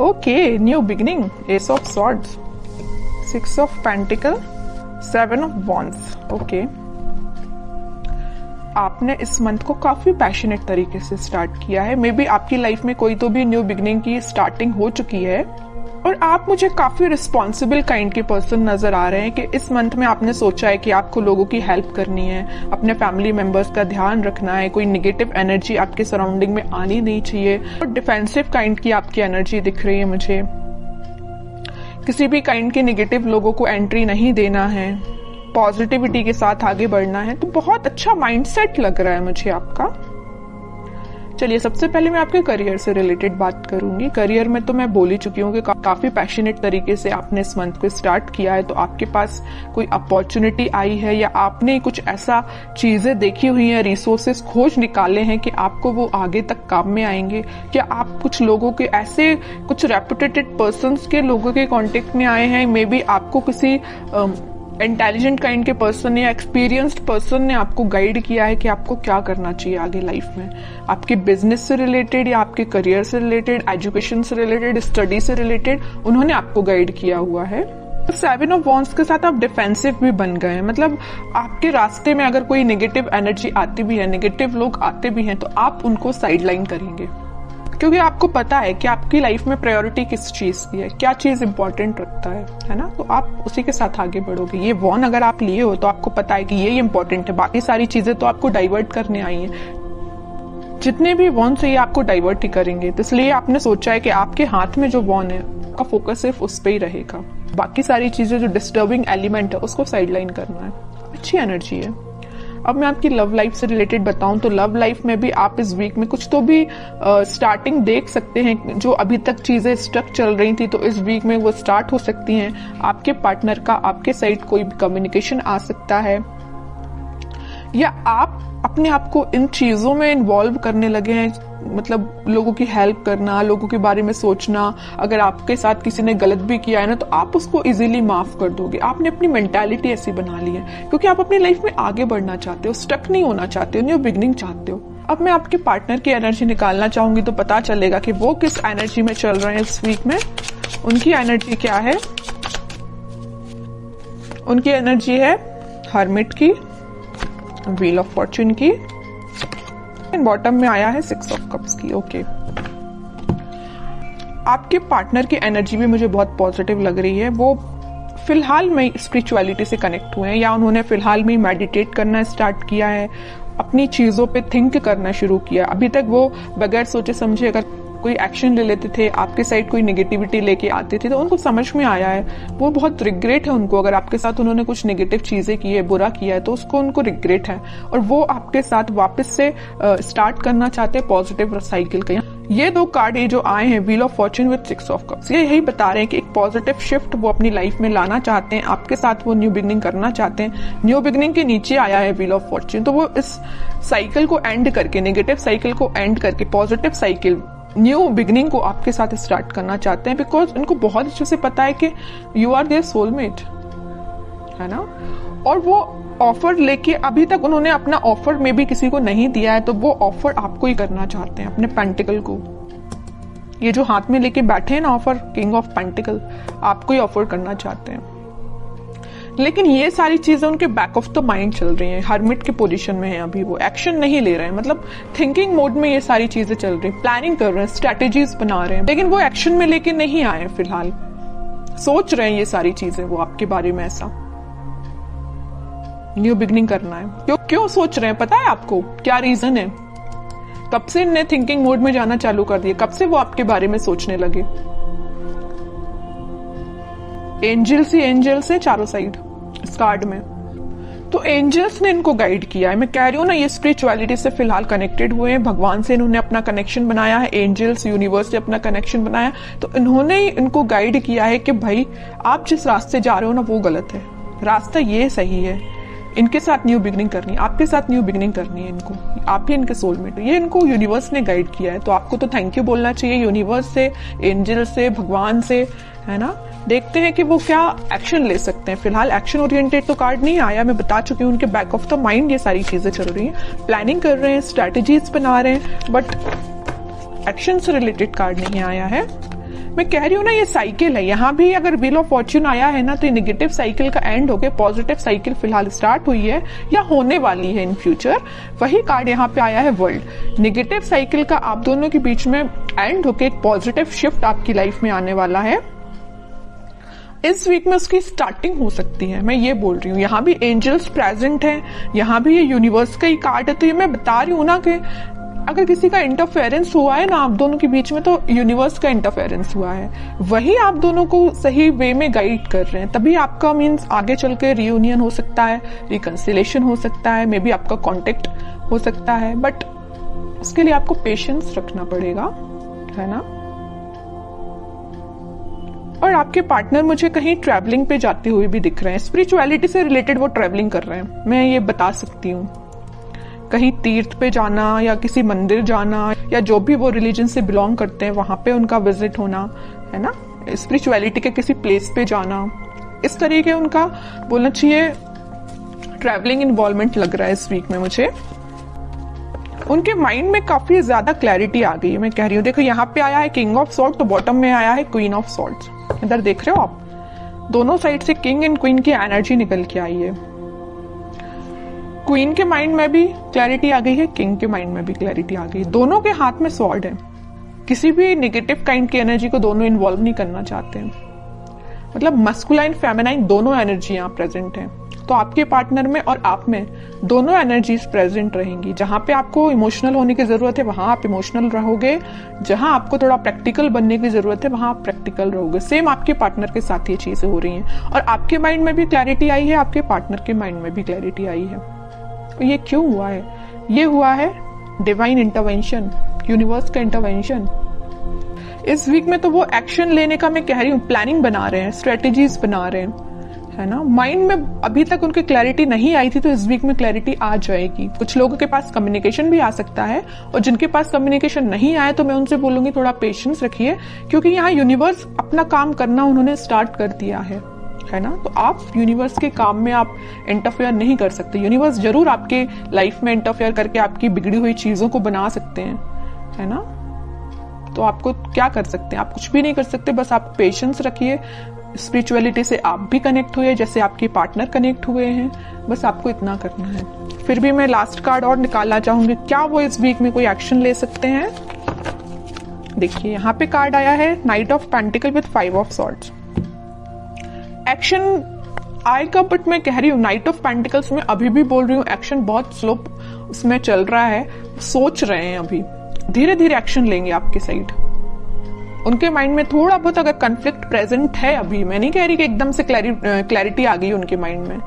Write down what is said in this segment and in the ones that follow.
Okay, new beginning, S of swords, 6 of pentacle, 7 of wands. Okay, आपने इस month को काफी पैशनेट तरीके से स्टार्ट किया है। मे बी आपकी लाइफ में कोई तो भी न्यू बिगिनिंग की स्टार्टिंग हो चुकी है और आप मुझे काफी रिस्पॉन्सिबल काइंड के पर्सन नजर आ रहे हैं कि इस मंथ में आपने सोचा है कि आपको लोगों की हेल्प करनी है, अपने फैमिली मेंबर्स का ध्यान रखना है, कोई नेगेटिव एनर्जी आपके सराउंडिंग में आनी नहीं चाहिए और डिफेंसिव काइंड की आपकी एनर्जी दिख रही है मुझे। किसी भी काइंड के नेगेटिव लोगों को एंट्री नहीं देना है, पॉजिटिविटी के साथ आगे बढ़ना है। तो बहुत अच्छा माइंडसेट लग रहा है मुझे आपका। चलिए, सबसे पहले मैं आपके करियर से रिलेटेड बात करूंगी। करियर में तो मैं बोल ही चुकी हूँ कि काफी पैशनेट तरीके से आपने इस मंथ को स्टार्ट किया है। तो आपके पास कोई अपॉर्चुनिटी आई है या आपने कुछ ऐसा चीजें देखी हुई है, रिसोर्सेस खोज निकाले हैं कि आपको वो आगे तक काम में आएंगे। क्या आप कुछ लोगों के ऐसे कुछ रेपुटेटेड पर्संस के लोगों के कांटेक्ट में आए हैं? मे बी आपको किसी इंटेलिजेंट काइंड के पर्सन या एक्सपीरियंस्ड पर्सन ने आपको गाइड किया है कि आपको क्या करना चाहिए आगे लाइफ में। आपके बिजनेस से रिलेटेड या आपके करियर से रिलेटेड, एजुकेशन से रिलेटेड, स्टडी से रिलेटेड उन्होंने आपको गाइड किया हुआ है। 7 ऑफ वॉन्ड्स के साथ आप डिफेंसिव भी बन गए हैं। मतलब आपके रास्ते में अगर कोई नेगेटिव एनर्जी आती भी है, नेगेटिव लोग आते भी हैं, तो आप उनको साइडलाइन करेंगे क्योंकि आपको पता है कि आपकी लाइफ में प्रायोरिटी किस चीज की है, क्या चीज इंपॉर्टेंट रखता है ना। तो आप उसी के साथ आगे बढ़ोगे। ये वॉन अगर आप लिए हो तो आपको पता है कि ये इंपॉर्टेंट है, बाकी सारी चीजें तो आपको डाइवर्ट करने आई हैं। जितने भी वॉन से ये आपको डाइवर्ट ही करेंगे, तो इसलिए आपने सोचा है कि आपके हाथ में जो वॉन है आपका फोकस सिर्फ उस पर ही रहेगा। बाकी सारी चीजें जो डिस्टर्बिंग एलिमेंट है उसको साइडलाइन करना है। अच्छी एनर्जी है। अब मैं आपकी लव लाइफ से रिलेटेड बताऊं तो लव लाइफ में भी आप इस वीक में कुछ तो भी स्टार्टिंग देख सकते हैं। जो अभी तक चीजें स्टक चल रही थी तो इस वीक में वो स्टार्ट हो सकती हैं। आपके पार्टनर का आपके साइड कोई भी कम्युनिकेशन आ सकता है या आप अपने आप को इन चीजों में इन्वॉल्व करने लगे हैं। मतलब लोगों की हेल्प करना, लोगों के बारे में सोचना। अगर आपके साथ किसी ने गलत भी किया है ना तो आप उसको इजीली माफ कर दोगे। आपने अपनी मेंटालिटी ऐसी बना ली है क्योंकि आप अपनी लाइफ में आगे बढ़ना चाहते हो, स्टक नहीं होना चाहते हो, न्यू बिगिनिंग चाहते हो। अब मैं आपके पार्टनर की एनर्जी निकालना चाहूंगी तो पता चलेगा कि वो किस एनर्जी में चल रहे हैं इस वीक में। उनकी एनर्जी क्या है? उनकी एनर्जी है हर्मिट की, व्हील ऑफ फॉर्च्यून की, बॉटम में आया है 6 ऑफ कप्स की। ओके, आपके पार्टनर की एनर्जी भी मुझे बहुत पॉजिटिव लग रही है। वो फिलहाल में स्पिरिचुअलिटी से कनेक्ट हुए हैं या उन्होंने फिलहाल में मेडिटेट करना स्टार्ट किया है, अपनी चीजों पे थिंक करना शुरू किया। अभी तक वो बगैर सोचे समझे अगर कोई एक्शन ले लेते थे, आपके साइड कोई नेगेटिविटी लेके आते थे तो उनको समझ में आया है। वो बहुत रिग्रेट है उनको, अगर आपके साथ उन्होंने कुछ नेगेटिव चीजें की है, बुरा किया है तो उसको उनको रिग्रेट है और वो आपके साथ वापस से स्टार्ट करना चाहते हैं पॉजिटिव साइकिल का। ये 2 कार्ड ये जो आए हैं, wheel of Fortune with 6 of cups, ये यही बता रहे हैं कि एक पॉजिटिव शिफ्ट वो अपनी लाइफ में लाना चाहते हैं। आपके साथ वो न्यू बिगिनिंग करना चाहते हैं। न्यू बिगिनिंग के नीचे आया है व्हील ऑफ फॉर्च्यून, तो वो इस साइकिल को एंड करके, नेगेटिव साइकिल को एंड करके पॉजिटिव साइकिल, न्यू बिगिनिंग को आपके साथ स्टार्ट करना चाहते हैं। बिकॉज उनको बहुत अच्छे से पता है कि यू आर देयर सोलमेट, है ना। और वो ऑफर लेके, अभी तक उन्होंने अपना ऑफर में भी किसी को नहीं दिया है तो वो ऑफर आपको ही करना चाहते हैं, अपने पेंटिकल को। ये जो हाथ में लेके बैठे हैं ना ऑफर, किंग ऑफ पेंटिकल, आपको ही ऑफर करना चाहते हैं। लेकिन ये सारी चीजें उनके बैक ऑफ द माइंड चल रही हैं। हर्मिट के पोजीशन में है अभी, वो एक्शन नहीं ले रहे हैं। मतलब थिंकिंग मोड में ये सारी चीजें चल रही हैं, प्लानिंग कर रहे हैं, स्ट्रेटेजीज बना रहे हैं, लेकिन वो एक्शन में लेके नहीं आए फिलहाल। सोच रहे हैं ये सारी चीजें वो आपके बारे में, ऐसा न्यू बिगिनिंग करना है। क्यों सोच रहे हैं पता है आपको? क्या रीजन है? कब से इन्हें थिंकिंग मोड में जाना चालू कर दिया? कब से वो आपके बारे में सोचने लगे? एंजल्स ही एंजल्स है चारों साइड इस कार्ड में। तो एंजल्स ने इनको गाइड किया है। मैं कह रही हूँ ना, ये स्पिरिचुअलिटी से फिलहाल कनेक्टेड हुए हैं, भगवान से इन्होंने अपना कनेक्शन बनाया है, एंजल्स यूनिवर्स से अपना कनेक्शन बनाया। तो इन्होंने इनको गाइड किया है कि भाई आप जिस रास्ते जा रहे हो ना वो गलत है, रास्ता ये सही है। इनके साथ न्यू बिगिनिंग करनी है, आपके साथ न्यू बिगिनिंग करनी है इनको। आप ही इनके सोलमेट हो, ये इनको यूनिवर्स ने गाइड किया है। तो आपको तो थैंक यू बोलना चाहिए यूनिवर्स से, एंजल से, भगवान से, है ना। देखते हैं कि वो क्या एक्शन ले सकते हैं। फिलहाल एक्शन ओरिएंटेड तो कार्ड नहीं आया, मैं बता चुकी हूँ। उनके बैक ऑफ द माइंड ये सारी चीजें चल रही हैं, प्लानिंग कर रहे हैं, स्ट्रैटेजीज बना रहे हैं, बट एक्शन से रिलेटेड कार्ड नहीं आया है। मैं कह रही हूँ ना, ये साइकिल है। यहाँ भी अगर व्हील ऑफ फॉर्च्यून आया है ना, तो ये नेगेटिव साइकिल का एंड होके पॉजिटिव साइकिल फिलहाल स्टार्ट हुई है या होने वाली है इन फ्यूचर। वही कार्ड यहाँ पे आया है वर्ल्ड। नेगेटिव साइकिल का आप दोनों के बीच में एंड होके एक पॉजिटिव शिफ्ट आपकी लाइफ में आने वाला है। इस वीक में उसकी स्टार्टिंग हो सकती है, मैं ये बोल रही हूँ। यहाँ भी एंजल्स प्रेजेंट हैं, यहाँ भी ये यूनिवर्स का ही कार्ड है। तो ये मैं बता रही हूँ ना कि अगर किसी का इंटरफेरेंस हुआ है ना आप दोनों के बीच में, तो यूनिवर्स का इंटरफेरेंस हुआ है, वही आप दोनों को सही वे में गाइड कर रहे हैं। तभी आपका मीन्स आगे चल के रियूनियन हो सकता है, रिकंसिलेशन हो सकता है, मे बी आपका कॉन्टेक्ट हो सकता है, बट उसके लिए आपको पेशेंस रखना पड़ेगा, है ना। और आपके पार्टनर मुझे कहीं ट्रैवलिंग पे जाते हुए भी दिख रहे हैं। स्पिरिचुअलिटी से रिलेटेड वो ट्रैवलिंग कर रहे हैं, मैं ये बता सकती हूँ। कहीं तीर्थ पे जाना या किसी मंदिर जाना, या जो भी वो रिलीजन से बिलोंग करते हैं वहां पे उनका विजिट होना, है ना। स्पिरिचुअलिटी के किसी प्लेस पे जाना, इस तरीके उनका बोलना चाहिए ट्रैवलिंग इन्वॉल्वमेंट लग रहा है इस वीक में मुझे। उनके माइंड में काफी ज्यादा क्लैरिटी आ गई है, मैं कह रही हूँ। देखो यहाँ पे आया है किंग ऑफ सॉर्ड्स, तो बॉटम में आया है क्वीन ऑफ सॉर्ड्स। इधर देख रहे हो आप, दोनों साइड से किंग एंड क्वीन की एनर्जी निकल के आई है। क्वीन के माइंड में भी क्लैरिटी आ गई है, किंग के माइंड में भी क्लैरिटी आ गई है। दोनों के हाथ में स्वॉर्ड है। किसी भी नेगेटिव काइंड की एनर्जी को दोनों इन्वॉल्व नहीं करना चाहते हैं। मतलब मस्कुलाइन फेमिनाइन दोनों एनर्जी यहाँ प्रेजेंट है। तो आपके पार्टनर में और आप में दोनों एनर्जीज प्रेजेंट रहेंगी। जहां पे आपको इमोशनल होने की जरूरत है वहां आप इमोशनल रहोगे, जहां आपको थोड़ा प्रैक्टिकल बनने की जरूरत है वहां आप प्रैक्टिकल रहोगे। सेम आपके पार्टनर के साथ ये चीजें हो रही हैं। और आपके माइंड में भी क्लैरिटी आई है, आपके पार्टनर के माइंड में भी क्लैरिटी आई है। तो ये क्यों हुआ है? ये हुआ है डिवाइन इंटरवेंशन, यूनिवर्स का इंटरवेंशन। इस वीक में तो वो एक्शन लेने का मैं कह रही हूँ प्लानिंग बना रहे हैं, स्ट्रेटेजीज बना रहे हैं, है ना। माइंड में अभी तक उनकी क्लैरिटी नहीं आई थी, तो इस वीक में क्लैरिटी आ जाएगी। कुछ लोगों के पास कम्युनिकेशन भी आ सकता है, और जिनके पास कम्युनिकेशन नहीं आया तो मैं उनसे बोलूंगी थोड़ा पेशेंस रखिए, क्योंकि यहाँ यूनिवर्स अपना काम करना उन्होंने स्टार्ट कर दिया है ना। तो आप यूनिवर्स के काम में आप इंटरफेयर नहीं कर सकते। यूनिवर्स जरूर आपके लाइफ में इंटरफेयर करके आपकी बिगड़ी हुई चीजों को बना सकते हैं, है ना। तो आपको क्या कर सकते हैं? आप कुछ भी नहीं कर सकते, बस आप पेशेंस रखिए। स्पिरिचुअलिटी से आप भी कनेक्ट हुए जैसे आपके पार्टनर कनेक्ट हुए हैं, बस आपको इतना करना है। फिर भी मैं लास्ट कार्ड और निकालना चाहूंगी, क्या वो इस वीक में कोई एक्शन ले सकते हैं। देखिए यहाँ पे कार्ड आया है night of pentacle with 5 of swords. Action आएगा, बट मैं कह रही हूँ नाइट ऑफ पेंटिकल्स में अभी भी बोल रही हूँ एक्शन बहुत स्लो उसमें चल रहा है। सोच रहे हैं, अभी धीरे धीरे एक्शन लेंगे आपके साइड। उनके माइंड में थोड़ा बहुत अगर कन्फ्लिक्ट प्रेजेंट है अभी, मैं नहीं कह रही कि एकदम से क्लैरिटी आ गई उनके माइंड में,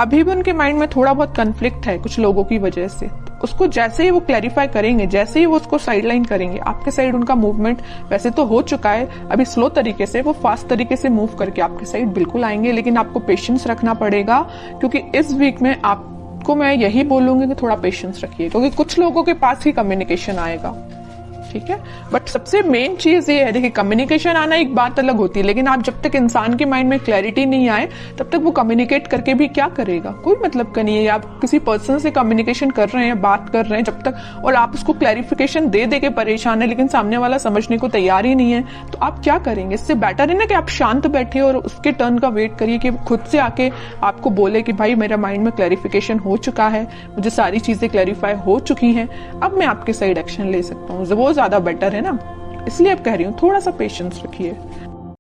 अभी भी उनके माइंड में थोड़ा बहुत कन्फ्लिक्ट है कुछ लोगों की वजह से। तो उसको जैसे ही वो क्लैरिफाई करेंगे, जैसे ही वो उसको साइडलाइन करेंगे, आपके साइड उनका मूवमेंट वैसे तो हो चुका है, अभी स्लो तरीके से, वो फास्ट तरीके से मूव करके आपके साइड बिल्कुल आएंगे। लेकिन आपको पेशेंस रखना पड़ेगा, क्योंकि इस वीक में आपको मैं यही बोलूंगी कि थोड़ा पेशेंस रखिए, क्योंकि कुछ लोगों के पास ही कम्युनिकेशन आएगा, ठीक है। बट सबसे मेन चीज ये है, देखिए कम्युनिकेशन आना एक बात अलग होती है, लेकिन आप जब तक इंसान के माइंड में क्लैरिटी नहीं आए तब तक वो कम्युनिकेट करके भी क्या करेगा, कोई मतलब का नहीं है। आप किसी पर्सन से कम्युनिकेशन कर रहे हैं, बात कर रहे हैं जब तक, और आप उसको क्लैरिफिकेशन दे दे के परेशान है, लेकिन सामने वाला समझने को तैयार ही नहीं है, तो आप क्या करेंगे। इससे बेटर है ना कि आप शांत बैठिए और उसके टर्न का वेट करिए कि खुद से आके आपको बोले कि भाई मेरा माइंड में क्लैरिफिकेशन हो चुका है, मुझे सारी चीजें क्लैरिफाई हो चुकी हैं, अब मैं आपके साइड एक्शन ले सकता हूँ। वो ज्यादा बेटर है ना, इसलिए अब कह रही हूँ थोड़ा सा पेशेंस रखिए।